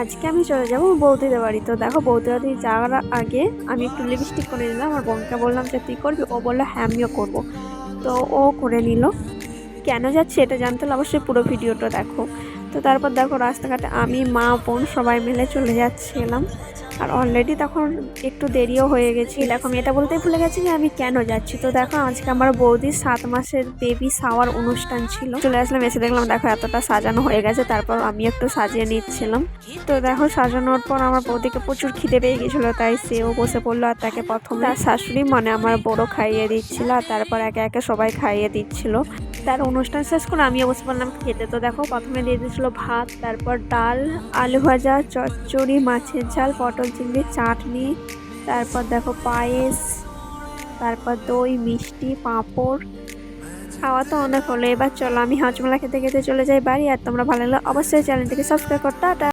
আজকে আমি চলে যাব বৌদিদের বাড়ি। তো দেখো বৌদিদের বাড়ি যাওয়ার আগে আমি একটু লিপস্টিক করে নিলাম। আমার বোনকে বললাম যে তুই করবি, ও বললো হ্যাঁ আমিও করবো। তো ও করে নিল। কেন যাচ্ছে এটা জানতে হলে অবশ্যই পুরো ভিডিওটা দেখো। তো তারপর দেখো রাস্তাঘাটে আমি মা বোন সবাই মিলে চলে যাচ্ছিলাম। আর অলরেডি তখন একটু দেরিও হয়ে গেছে। দেখো আমি এটা বলতেই ভুলে গেছি যে আমি কেন যাচ্ছি। তো দেখো আজকে আমার বৌদির 7 মাসের বেবি শাওয়ার অনুষ্ঠান ছিল। চলে আসলাম, এসে দেখলাম দেখো এতটা সাজানো হয়ে গেছে। তারপর আমি একটু সাজিয়ে নিচ্ছিলাম। তো দেখো সাজানোর পর আমার বৌদিকে প্রচুর খিদে পেয়ে গেছিলো, তাই সেও বসে পড়লো। আর তাকে প্রথমে তার শাশুড়ি মানে আমার বড় খাইয়ে দিচ্ছিল, আর তারপর একে একে সবাই খাইয়ে দিচ্ছিল। তার অনুষ্ঠান শেষ করে আমিও বসে পড়লাম খেতে। তো দেখো প্রথমে দিয়ে দিয়েছিল ভাত, তারপর ডাল, আলু ভাজা, চচ্চড়ি, মাছের ঝাল, পটল চিংড়ি, চাটনি, তারপর দেখো পায়েস, তারপর দই, মিষ্টি, পাঁপড়। খাওয়া তো অনেক হলো। এবার চলো আমি হজমলা খেতে খেতে চলে যাই বাড়ি। আর তোমরা ভালো লাগলে অবশ্যই চ্যানেলটিকে সাবস্ক্রাইব করো। টাটা।